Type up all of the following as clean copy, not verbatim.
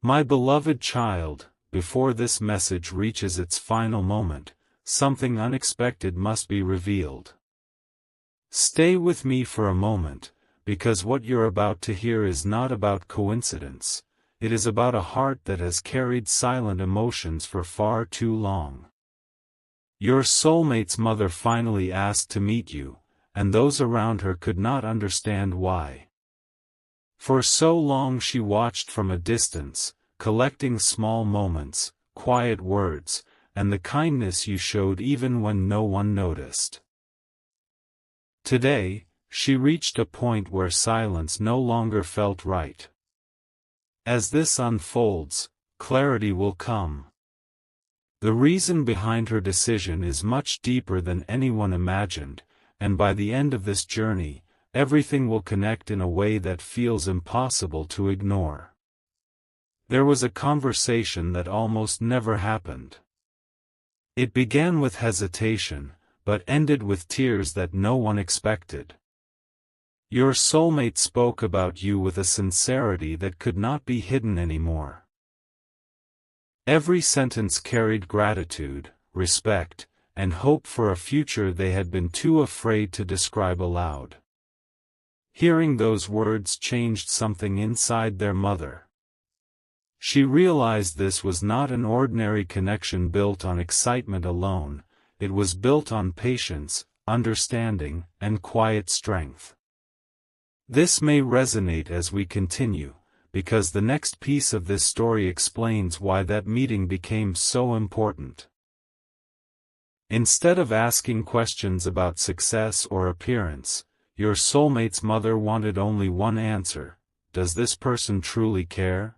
My beloved child, before this message reaches its final moment, something unexpected must be revealed. Stay with me for a moment, because what you're about to hear is not about coincidence, it is about a heart that has carried silent emotions for far too long. Your soulmate's mother finally asked to meet you, and those around her could not understand why. For so long she watched from a distance, collecting small moments, quiet words, and the kindness you showed even when no one noticed. Today, she reached a point where silence no longer felt right. As this unfolds, clarity will come. The reason behind her decision is much deeper than anyone imagined, and by the end of this journey, everything will connect in a way that feels impossible to ignore. There was a conversation that almost never happened. It began with hesitation, but ended with tears that no one expected. Your soulmate spoke about you with a sincerity that could not be hidden anymore. Every sentence carried gratitude, respect, and hope for a future they had been too afraid to describe aloud. Hearing those words changed something inside their mother. She realized this was not an ordinary connection built on excitement alone, it was built on patience, understanding, and quiet strength. This may resonate as we continue, because the next piece of this story explains why that meeting became so important. Instead of asking questions about success or appearance, your soulmate's mother wanted only one answer: does this person truly care?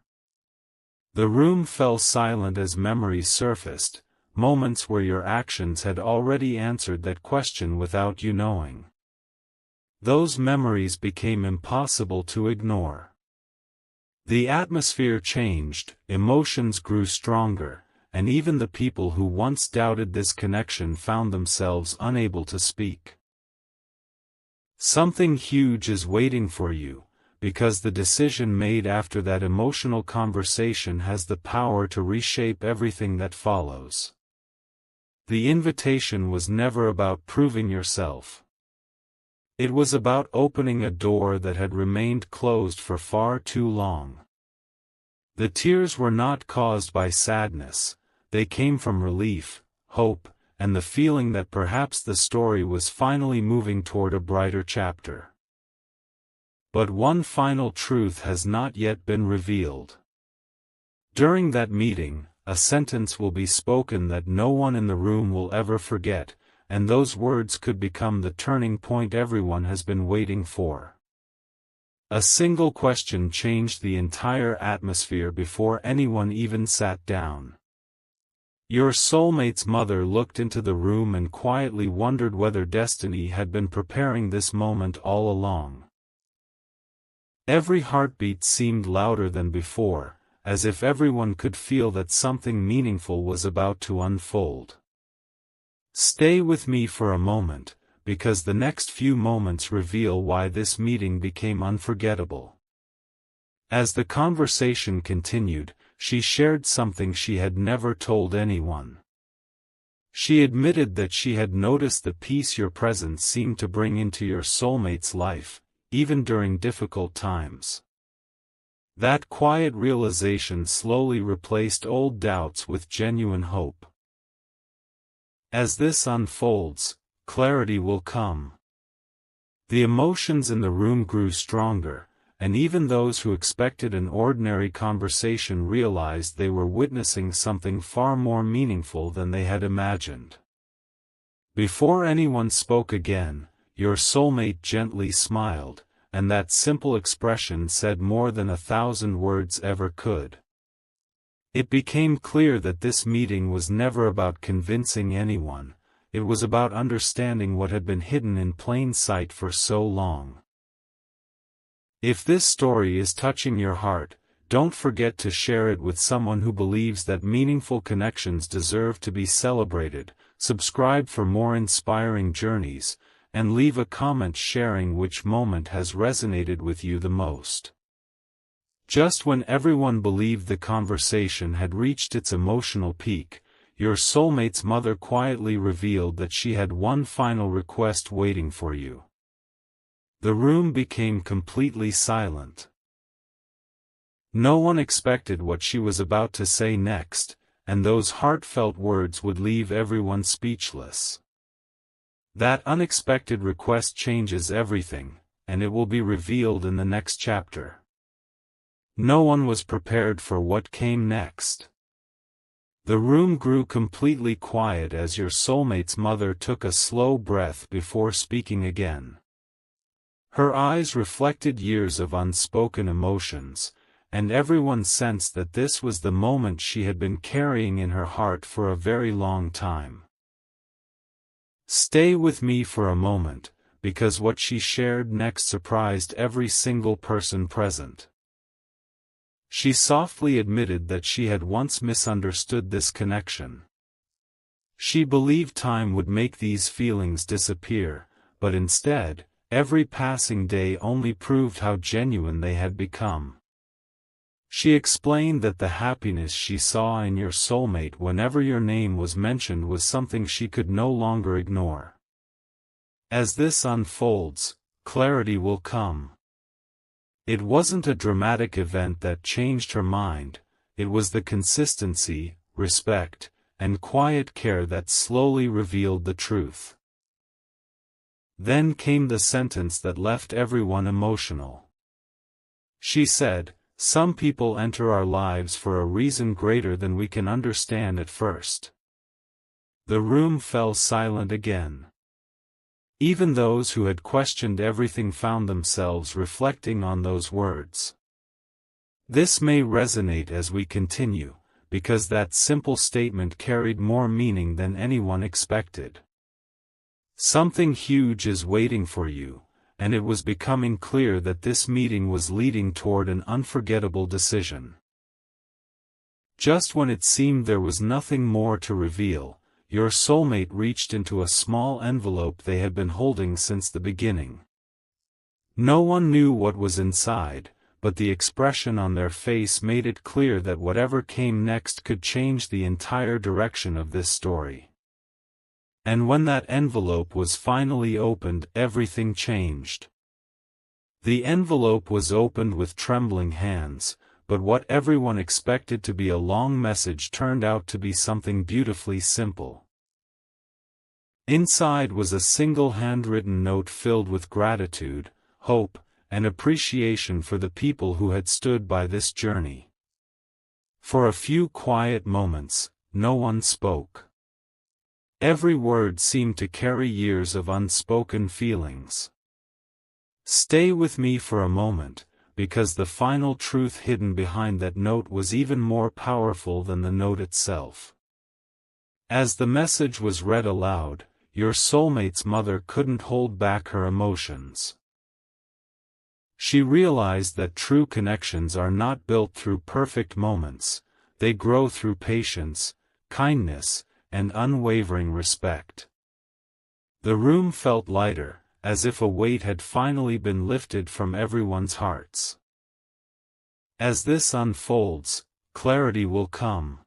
The room fell silent as memories surfaced, moments where your actions had already answered that question without you knowing. Those memories became impossible to ignore. The atmosphere changed, emotions grew stronger, and even the people who once doubted this connection found themselves unable to speak. Something huge is waiting for you, because the decision made after that emotional conversation has the power to reshape everything that follows. The invitation was never about proving yourself. It was about opening a door that had remained closed for far too long. The tears were not caused by sadness, they came from relief, hope, and the feeling that perhaps the story was finally moving toward a brighter chapter. But one final truth has not yet been revealed. During that meeting, a sentence will be spoken that no one in the room will ever forget, and those words could become the turning point everyone has been waiting for. A single question changed the entire atmosphere before anyone even sat down. Your soulmate's mother looked into the room and quietly wondered whether destiny had been preparing this moment all along. Every heartbeat seemed louder than before, as if everyone could feel that something meaningful was about to unfold. Stay with me for a moment, because the next few moments reveal why this meeting became unforgettable. As the conversation continued, she shared something she had never told anyone. She admitted that she had noticed the peace your presence seemed to bring into your soulmate's life, even during difficult times. That quiet realization slowly replaced old doubts with genuine hope. As this unfolds, clarity will come. The emotions in the room grew stronger, and even those who expected an ordinary conversation realized they were witnessing something far more meaningful than they had imagined. Before anyone spoke again, your soulmate gently smiled, and that simple expression said more than 1,000 words ever could. It became clear that this meeting was never about convincing anyone, it was about understanding what had been hidden in plain sight for so long. If this story is touching your heart, don't forget to share it with someone who believes that meaningful connections deserve to be celebrated. Subscribe for more inspiring journeys, and leave a comment sharing which moment has resonated with you the most. Just when everyone believed the conversation had reached its emotional peak, your soulmate's mother quietly revealed that she had one final request waiting for you. The room became completely silent. No one expected what she was about to say next, and those heartfelt words would leave everyone speechless. That unexpected request changes everything, and it will be revealed in the next chapter. No one was prepared for what came next. The room grew completely quiet as your soulmate's mother took a slow breath before speaking again. Her eyes reflected years of unspoken emotions, and everyone sensed that this was the moment she had been carrying in her heart for a very long time. Stay with me for a moment, because what she shared next surprised every single person present. She softly admitted that she had once misunderstood this connection. She believed time would make these feelings disappear, but instead, every passing day only proved how genuine they had become. She explained that the happiness she saw in your soulmate whenever your name was mentioned was something she could no longer ignore. As this unfolds, clarity will come. It wasn't a dramatic event that changed her mind, it was the consistency, respect, and quiet care that slowly revealed the truth. Then came the sentence that left everyone emotional. She said, "Some people enter our lives for a reason greater than we can understand at first." The room fell silent again. Even those who had questioned everything found themselves reflecting on those words. This may resonate as we continue, because that simple statement carried more meaning than anyone expected. Something huge is waiting for you, and it was becoming clear that this meeting was leading toward an unforgettable decision. Just when it seemed there was nothing more to reveal, your soulmate reached into a small envelope they had been holding since the beginning. No one knew what was inside, but the expression on their face made it clear that whatever came next could change the entire direction of this story. And when that envelope was finally opened, everything changed. The envelope was opened with trembling hands, but what everyone expected to be a long message turned out to be something beautifully simple. Inside was a single handwritten note filled with gratitude, hope, and appreciation for the people who had stood by this journey. For a few quiet moments, no one spoke. Every word seemed to carry years of unspoken feelings. Stay with me for a moment, because the final truth hidden behind that note was even more powerful than the note itself. As the message was read aloud, your soulmate's mother couldn't hold back her emotions. She realized that true connections are not built through perfect moments, they grow through patience, kindness, and unwavering respect. The room felt lighter, as if a weight had finally been lifted from everyone's hearts. As this unfolds, clarity will come.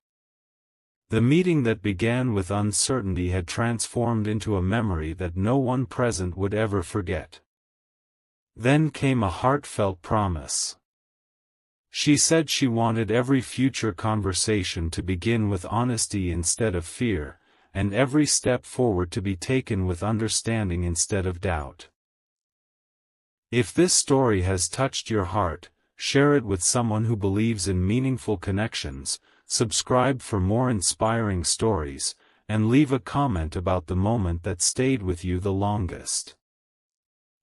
The meeting that began with uncertainty had transformed into a memory that no one present would ever forget. Then came a heartfelt promise. She said she wanted every future conversation to begin with honesty instead of fear, and every step forward to be taken with understanding instead of doubt. If this story has touched your heart, share it with someone who believes in meaningful connections, subscribe for more inspiring stories, and leave a comment about the moment that stayed with you the longest.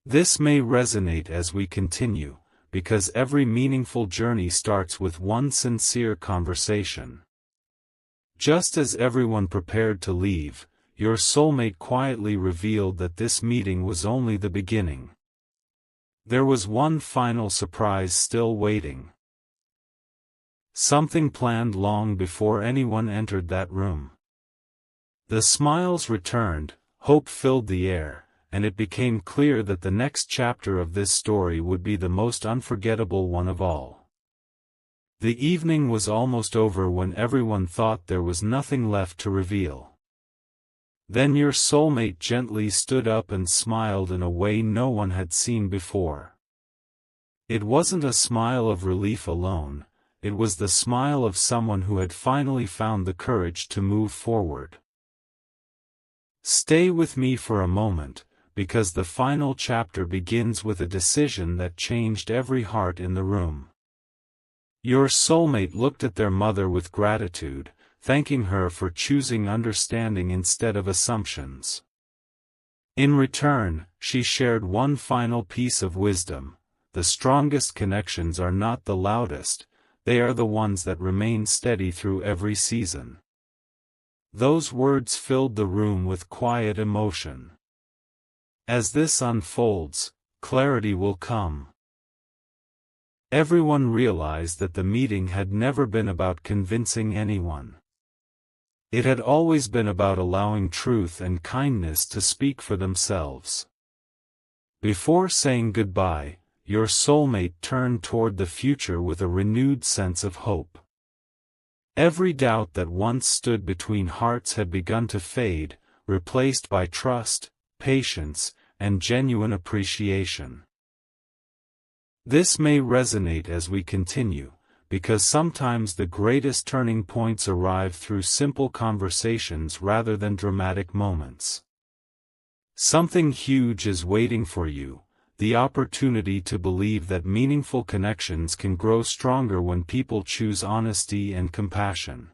This may resonate as we continue, because every meaningful journey starts with one sincere conversation. Just as everyone prepared to leave, your soulmate quietly revealed that this meeting was only the beginning. There was one final surprise still waiting. Something planned long before anyone entered that room. The smiles returned, hope filled the air, and it became clear that the next chapter of this story would be the most unforgettable one of all. The evening was almost over when everyone thought there was nothing left to reveal. Then your soulmate gently stood up and smiled in a way no one had seen before. It wasn't a smile of relief alone, it was the smile of someone who had finally found the courage to move forward. Stay with me for a moment, because the final chapter begins with a decision that changed every heart in the room. Your soulmate looked at their mother with gratitude, thanking her for choosing understanding instead of assumptions. In return, she shared one final piece of wisdom: the strongest connections are not the loudest, they are the ones that remain steady through every season. Those words filled the room with quiet emotion. As this unfolds, clarity will come. Everyone realized that the meeting had never been about convincing anyone. It had always been about allowing truth and kindness to speak for themselves. Before saying goodbye, your soulmate turned toward the future with a renewed sense of hope. Every doubt that once stood between hearts had begun to fade, replaced by trust, patience, and genuine appreciation. This may resonate as we continue, because sometimes the greatest turning points arrive through simple conversations rather than dramatic moments. Something huge is waiting for you, the opportunity to believe that meaningful connections can grow stronger when people choose honesty and compassion.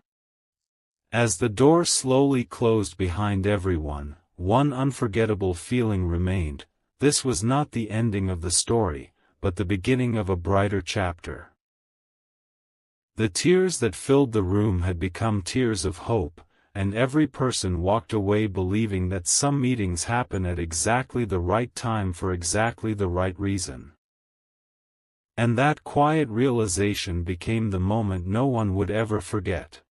As the door slowly closed behind everyone, one unforgettable feeling remained: this was not the ending of the story, but the beginning of a brighter chapter. The tears that filled the room had become tears of hope, and every person walked away believing that some meetings happen at exactly the right time for exactly the right reason. And that quiet realization became the moment no one would ever forget.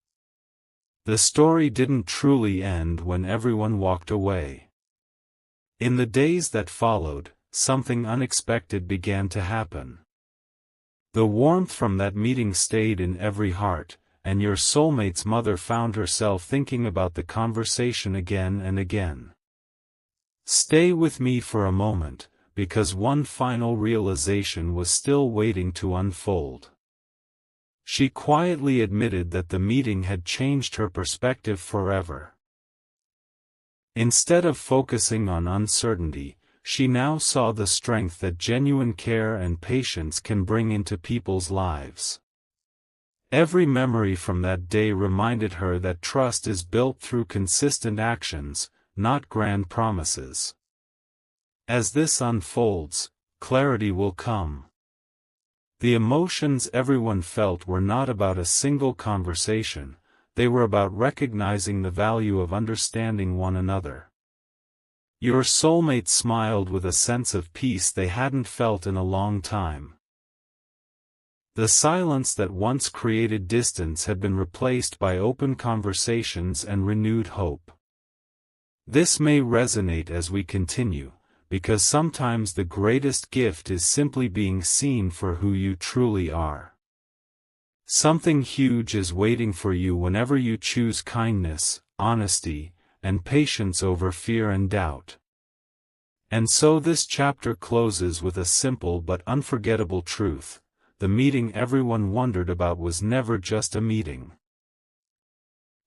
The story didn't truly end when everyone walked away. In the days that followed, something unexpected began to happen. The warmth from that meeting stayed in every heart, and your soulmate's mother found herself thinking about the conversation again and again. Stay with me for a moment, because one final realization was still waiting to unfold. She quietly admitted that the meeting had changed her perspective forever. Instead of focusing on uncertainty, she now saw the strength that genuine care and patience can bring into people's lives. Every memory from that day reminded her that trust is built through consistent actions, not grand promises. As this unfolds, clarity will come. The emotions everyone felt were not about a single conversation, they were about recognizing the value of understanding one another. Your soulmate smiled with a sense of peace they hadn't felt in a long time. The silence that once created distance had been replaced by open conversations and renewed hope. This may resonate as we continue, because sometimes the greatest gift is simply being seen for who you truly are. Something huge is waiting for you whenever you choose kindness, honesty, and patience over fear and doubt. And so this chapter closes with a simple but unforgettable truth: the meeting everyone wondered about was never just a meeting.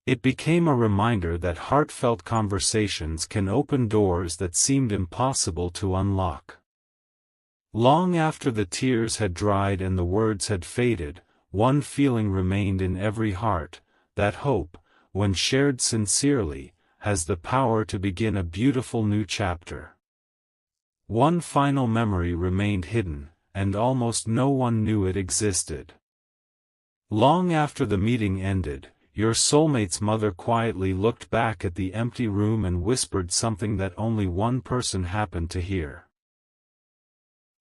It became a reminder that heartfelt conversations can open doors that seemed impossible to unlock. Long after the tears had dried and the words had faded, one feeling remained in every heart: that hope, when shared sincerely, has the power to begin a beautiful new chapter. One final memory remained hidden, and almost no one knew it existed. Long after the meeting ended, your soulmate's mother quietly looked back at the empty room and whispered something that only one person happened to hear.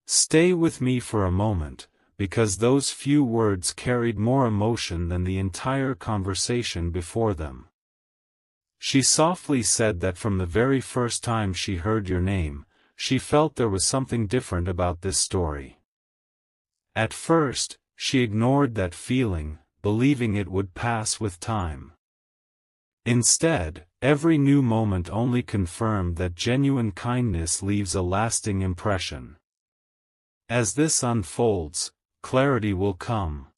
Stay with me for a moment, because those few words carried more emotion than the entire conversation before them. She softly said that from the very first time she heard your name, she felt there was something different about this story. At first, She ignored that feeling, believing it would pass with time. Instead, every new moment only confirmed that genuine kindness leaves a lasting impression. As this unfolds, clarity will come.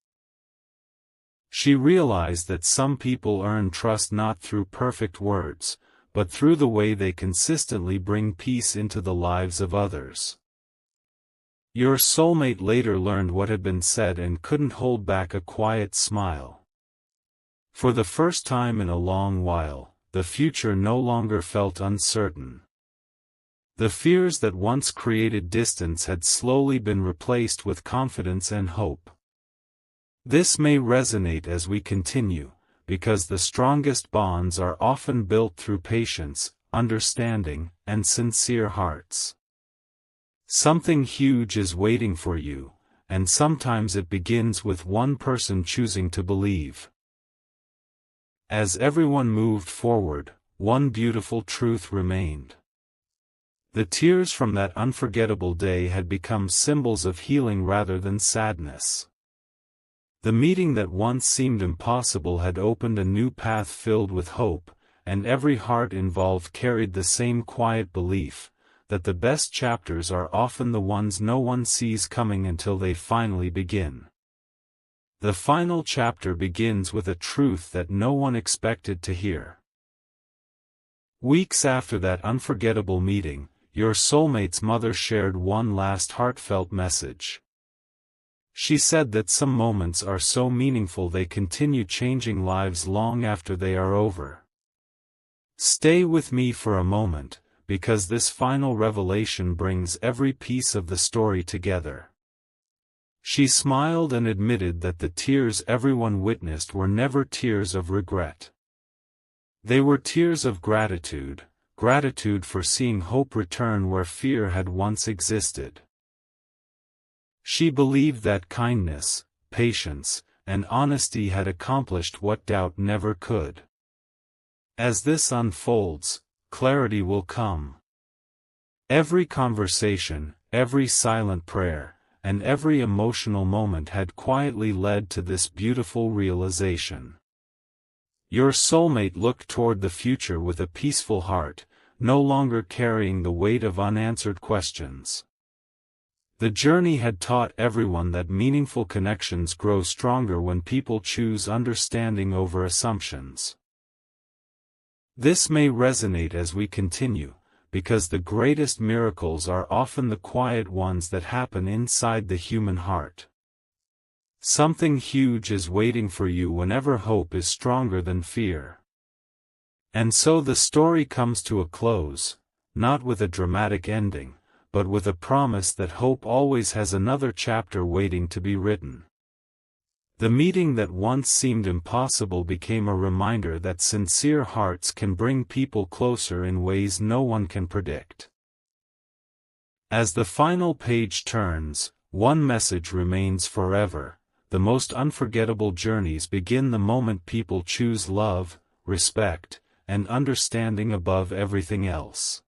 She realized that some people earn trust not through perfect words, but through the way they consistently bring peace into the lives of others. Your soulmate later learned what had been said and couldn't hold back a quiet smile. For the first time in a long while, the future no longer felt uncertain. The fears that once created distance had slowly been replaced with confidence and hope. This may resonate as we continue, because the strongest bonds are often built through patience, understanding, and sincere hearts. Something huge is waiting for you, and sometimes it begins with one person choosing to believe. As everyone moved forward, one beautiful truth remained. The tears from that unforgettable day had become symbols of healing rather than sadness. The meeting that once seemed impossible had opened a new path filled with hope, and every heart involved carried the same quiet belief, that the best chapters are often the ones no one sees coming until they finally begin. The final chapter begins with a truth that no one expected to hear. Weeks after that unforgettable meeting, your soulmate's mother shared one last heartfelt message. She said that some moments are so meaningful they continue changing lives long after they are over. Stay with me for a moment, because this final revelation brings every piece of the story together. She smiled and admitted that the tears everyone witnessed were never tears of regret. They were tears of gratitude, gratitude for seeing hope return where fear had once existed. She believed that kindness, patience, and honesty had accomplished what doubt never could. As this unfolds, clarity will come. Every conversation, every silent prayer, and every emotional moment had quietly led to this beautiful realization. Your soulmate looked toward the future with a peaceful heart, no longer carrying the weight of unanswered questions. The journey had taught everyone that meaningful connections grow stronger when people choose understanding over assumptions. This may resonate as we continue, because the greatest miracles are often the quiet ones that happen inside the human heart. Something huge is waiting for you whenever hope is stronger than fear. And so the story comes to a close, not with a dramatic ending, but with a promise that hope always has another chapter waiting to be written. The meeting that once seemed impossible became a reminder that sincere hearts can bring people closer in ways no one can predict. As the final page turns, one message remains forever: the most unforgettable journeys begin the moment people choose love, respect, and understanding above everything else.